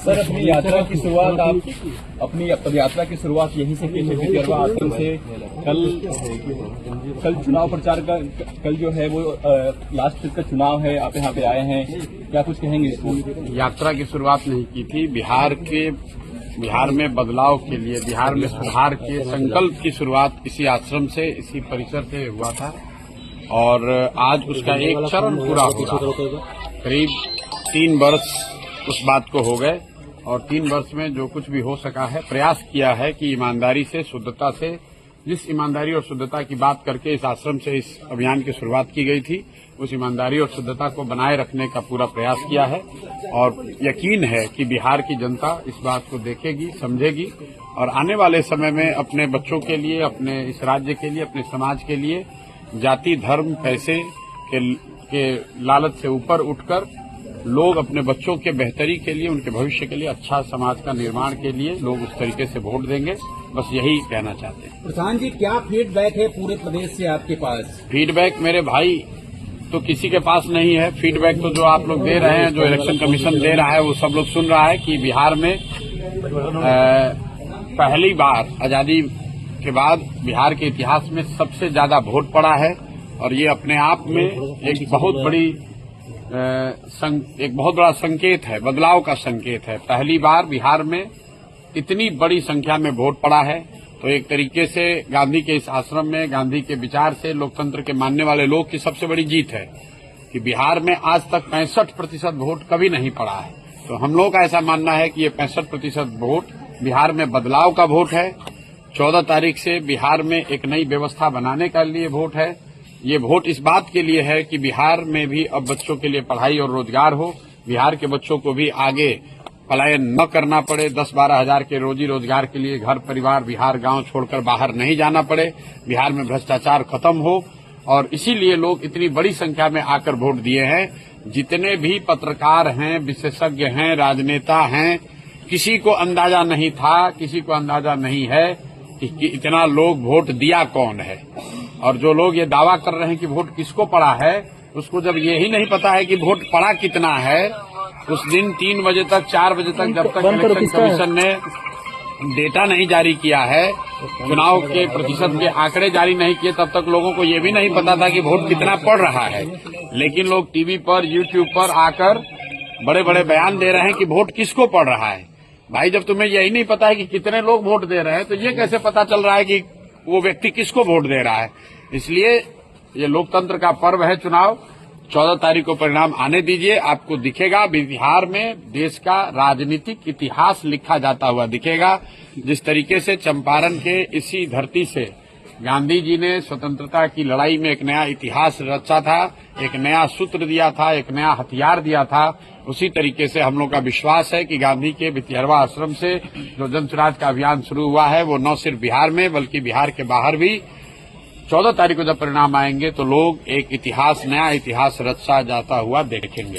Sir, अपनी यात्रा की शुरुआत अपनी पदयात्रा की शुरुआत यहीं से की भितिहरवा आश्रम से। कल चुनाव प्रचार का कल जो है वो लास्ट का चुनाव है, आप यहाँ पे आए हैं, क्या कुछ कहेंगे इसको? यात्रा की शुरुआत नहीं की थी। बिहार में बदलाव के लिए, बिहार में सुधार के संकल्प की शुरुआत इसी आश्रम से, इसी परिसर से हुआ था और आज उसका एक चरण पूरा हो रहा। करीब 3 वर्ष उस बात को हो गए और 3 वर्ष में जो कुछ भी हो सका है, प्रयास किया है कि ईमानदारी से, शुद्धता से, जिस ईमानदारी और शुद्धता की बात करके इस आश्रम से इस अभियान की शुरुआत की गई थी, उस ईमानदारी और शुद्धता को बनाए रखने का पूरा प्रयास किया है और यकीन है कि बिहार की जनता इस बात को देखेगी, समझेगी और आने वाले समय में अपने बच्चों के लिए, अपने इस राज्य के लिए, अपने समाज के लिए जाति, धर्म, पैसे के लालच से ऊपर उठकर लोग अपने बच्चों के बेहतरी के लिए, उनके भविष्य के लिए, अच्छा समाज का निर्माण के लिए लोग उस तरीके से वोट देंगे। बस यही कहना चाहते हैं। प्रधान जी, क्या फीडबैक है पूरे प्रदेश से आपके पास? फीडबैक मेरे भाई तो किसी के पास नहीं है। फीडबैक तो जो आप लोग दे रहे हैं, जो इलेक्शन कमीशन दे रहा है, वो सब लोग सुन रहा है कि बिहार में पहली बार आजादी के बाद बिहार के इतिहास में सबसे ज्यादा वोट पड़ा है और ये अपने आप में एक बहुत बड़ा संकेत है, बदलाव का संकेत है। पहली बार बिहार में इतनी बड़ी संख्या में वोट पड़ा है, तो एक तरीके से गांधी के इस आश्रम में, गांधी के विचार से, लोकतंत्र के मानने वाले लोग की सबसे बड़ी जीत है कि बिहार में आज तक 65% वोट कभी नहीं पड़ा है। तो हम लोगों का ऐसा मानना है कि ये 65% वोट बिहार में बदलाव का वोट है। 14 तारीख से बिहार में एक नई व्यवस्था बनाने के लिए वोट है। ये वोट इस बात के लिए है कि बिहार में भी अब बच्चों के लिए पढ़ाई और रोजगार हो, बिहार के बच्चों को भी आगे पलायन न करना पड़े, 10-12 हजार के रोजी रोजगार के लिए घर परिवार, बिहार गांव छोड़कर बाहर नहीं जाना पड़े, बिहार में भ्रष्टाचार खत्म हो और इसीलिए लोग इतनी बड़ी संख्या में आकर वोट दिए हैं। जितने भी पत्रकार हैं, विशेषज्ञ हैं, राजनेता हैं, किसी को अंदाजा नहीं था, किसी को अंदाजा नहीं है कि इतना लोग वोट दिया कौन है। और जो लोग ये दावा कर रहे हैं कि वोट किसको पड़ा है, उसको जब ये ही नहीं पता है कि वोट पड़ा कितना है, उस दिन 3 बजे तक, 4 बजे तक, जब तक इलेक्शन कमीशन ने डेटा नहीं जारी किया है, चुनाव के प्रतिशत के आंकड़े जारी नहीं किए, तब तक लोगों को ये भी नहीं पता था कि वोट कितना पड़ रहा है। लेकिन लोग टीवी पर, यूट्यूब पर आकर बड़े बड़े बयान दे रहे हैं कि वोट किसको पड़ रहा है। भाई, जब तुम्हें यही नहीं पता है कि कितने लोग वोट दे रहे हैं, तो ये कैसे पता चल रहा है कि वो व्यक्ति किसको वोट दे रहा है? इसलिए ये लोकतंत्र का पर्व है चुनाव। 14 तारीख को परिणाम आने दीजिए, आपको दिखेगा बिहार में देश का राजनीतिक इतिहास लिखा जाता हुआ दिखेगा। जिस तरीके से चंपारण के इसी धरती से गांधी जी ने स्वतंत्रता की लड़ाई में एक नया इतिहास रचा था, एक नया सूत्र दिया था, एक नया हथियार दिया था, उसी तरीके से हम लोग का विश्वास है कि गांधी के भितिहरवा आश्रम से जो जन स्वराज का अभियान शुरू हुआ है, वो न सिर्फ बिहार में बल्कि बिहार के बाहर भी 14 तारीख को जब परिणाम आएंगे तो लोग एक इतिहास, नया इतिहास रचा जाता हुआ देखेंगे।